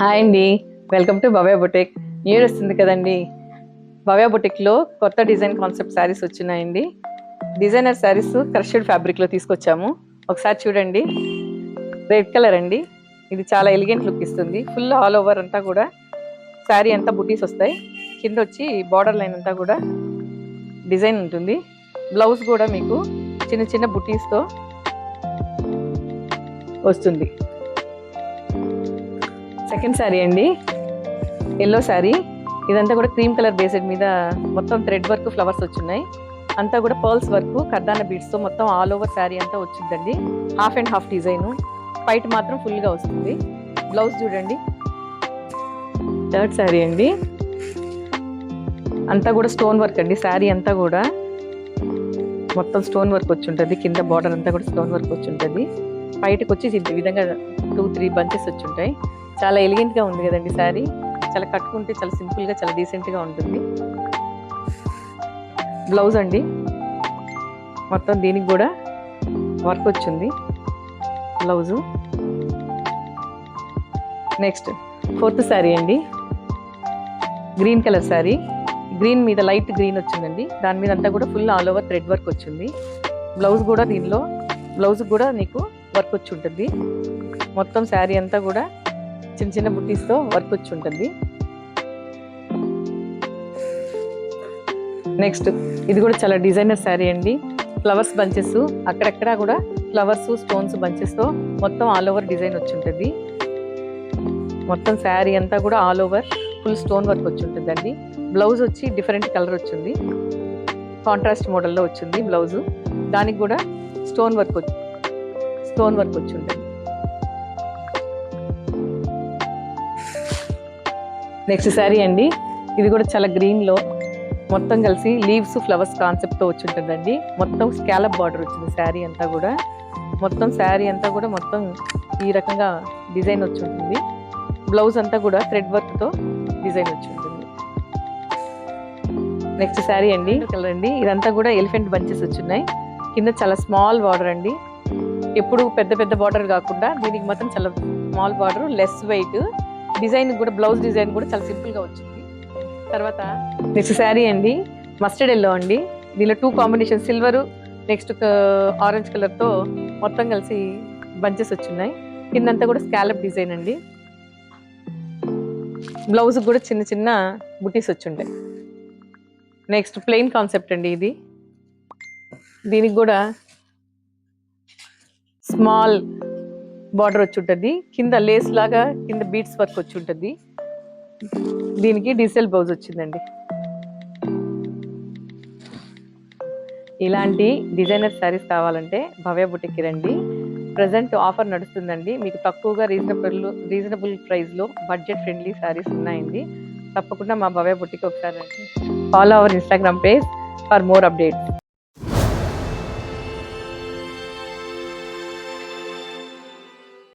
Hi అండి, welcome to Bhavya boutique. New year వస్తుంది కదండి. భవ్య బొటిక్లో కొత్త డిజైన్ కాన్సెప్ట్ శారీస్ వచ్చినాయండి. డిజైనర్ శారీస్ క్రష్డ్ ఫ్యాబ్రిక్లో తీసుకొచ్చాము. ఒకసారి చూడండి. రెడ్ కలర్ అండి. ఇది చాలా ఎలిగెంట్ లుక్ ఇస్తుంది. ఫుల్ ఆల్ ఓవర్ అంతా కూడా శారీ అంతా బుటీస్ వస్తాయి. కింద వచ్చి బార్డర్ లైన్ అంతా కూడా డిజైన్ ఉంటుంది. బ్లౌజ్ కూడా మీకు చిన్న చిన్న బుటీస్తో వస్తుంది. సెకండ్ శారీ అండి, ఎల్లో శారీ. ఇదంతా కూడా క్రీమ్ కలర్ బేస్డ్ మీద మొత్తం థ్రెడ్ వర్క్ ఫ్లవర్స్ వచ్చున్నాయి. అంతా కూడా పర్ల్స్ వర్క్ కర్దాన బీడ్స్తో మొత్తం ఆల్ ఓవర్ శారీ అంతా వచ్చిందండి. హాఫ్ అండ్ హాఫ్ డిజైన్, పైట్ మాత్రం ఫుల్గా వస్తుంది. బ్లౌజ్ చూడండి. థర్డ్ శారీ అండి, అంతా కూడా స్టోన్ వర్క్ అండి. శారీ అంతా కూడా మొత్తం స్టోన్ వర్క్ వచ్చి ఉంటుంది. కింద బార్డర్ అంతా కూడా స్టోన్ వర్క్ వచ్చి ఉంటుంది. పైటకి వచ్చి ఈ విధంగా 2-3 బంచెస్ వచ్చి ఉంటాయి. చాలా ఎలిగెంట్గా ఉంది కదండి శారీ. చాలా కట్టుకుంటే చాలా సింపుల్గా చాలా డీసెంట్గా ఉంటుంది. బ్లౌజ్ అండి, మొత్తం దీనికి కూడా వర్క్ వచ్చింది బ్లౌజు. నెక్స్ట్ ఫోర్త్ శారీ అండి, గ్రీన్ కలర్ శారీ. గ్రీన్ మీద లైట్ గ్రీన్ వచ్చిందండి. దాని మీద అంతా కూడా full all over thread work వచ్చింది. బ్లౌజ్ కూడా దీనిలో బ్లౌజ్ కూడా నీకు వర్క్ వచ్చి ఉంటుంది. మొత్తం శారీ అంతా కూడా చిన్న చిన్న బుట్టీస్తో వర్క్ వచ్చి ఉంటుంది. నెక్స్ట్ ఇది కూడా చాలా డిజైనర్ శారీ అండి. ఫ్లవర్స్ బంచెస్ అక్కడక్కడ కూడా ఫ్లవర్స్ స్టోన్స్ బంచెస్తో మొత్తం ఆల్ ఓవర్ డిజైన్ వచ్చి ఉంటుంది. మొత్తం శారీ అంతా కూడా all over full stone work వచ్చి ఉంటుందండి. బ్లౌజ్ వచ్చి డిఫరెంట్ కలర్ వచ్చింది. కాంట్రాస్ట్ మోడల్లో వచ్చింది బ్లౌజు. దానికి కూడా స్టోన్ వర్క్ వచ్చి ఉంటుంది. నెక్స్ట్ శారీ అండి, ఇది కూడా చాలా గ్రీన్లో మొత్తం కలిసి లీవ్స్ ఫ్లవర్స్ కాన్సెప్ట్తో వచ్చి ఉంటుందండి. మొత్తం స్కాలప్ బార్డర్ వచ్చింది శారీ అంతా కూడా. మొత్తం శారీ అంతా కూడా మొత్తం ఈ రకంగా డిజైన్ వచ్చి ఉంటుంది. బ్లౌజ్ అంతా కూడా థ్రెడ్ వర్క్తో డిజైన్ వచ్చి ఉంటుంది. నెక్స్ట్ శారీ అండి, కలర్ అండి. ఇదంతా కూడా ఎలిఫెంట్ బంచెస్ వచ్చున్నాయి. కింద చాలా స్మాల్ బార్డర్ అండి. ఎప్పుడు పెద్ద పెద్ద బార్డర్ కాకుండా దీనికి మాత్రం చాలా small border, less weight. Design కూడా బ్లౌజ్ డిజైన్ కూడా చాలా సింపుల్గా వచ్చింది. తర్వాత నెక్స్ట్ శారీ అండి, మస్టర్డ్ ఎల్లో అండి. దీనిలో 2 కాంబినేషన్ సిల్వరు నెక్స్ట్ ఆరెంజ్ కలర్తో మొత్తం కలిసి బంచెస్ వచ్చున్నాయి. కిందంతా కూడా స్కాలప్ డిజైన్ అండి. బ్లౌజ్ కూడా చిన్న చిన్న బుటీస్ వచ్చుంటాయి. నెక్స్ట్ ప్లెయిన్ కాన్సెప్ట్ అండి ఇది. దీనికి కూడా స్మాల్ బార్డర్ వచ్చి ఉంటుంది. కింద లేస్ లాగా కింద బీడ్స్ వర్క్ వచ్చి ఉంటుంది. దీనికి డిజిటల్ బ్లౌజ్ వచ్చిందండి. ఇలాంటి డిజైనర్ శారీస్ కావాలంటే భవ్య బుటిక్కి రండి. ప్రజెంట్ ఆఫర్ నడుస్తుందండి. మీకు తక్కువగా రీజనబుల్ ప్రైస్లో బడ్జెట్ ఫ్రెండ్లీ శారీస్ ఉన్నాయండి. తప్పకుండా మా భవ్య బుటిక్ ఒకసారి రండి. Follow our Instagram page for more updates.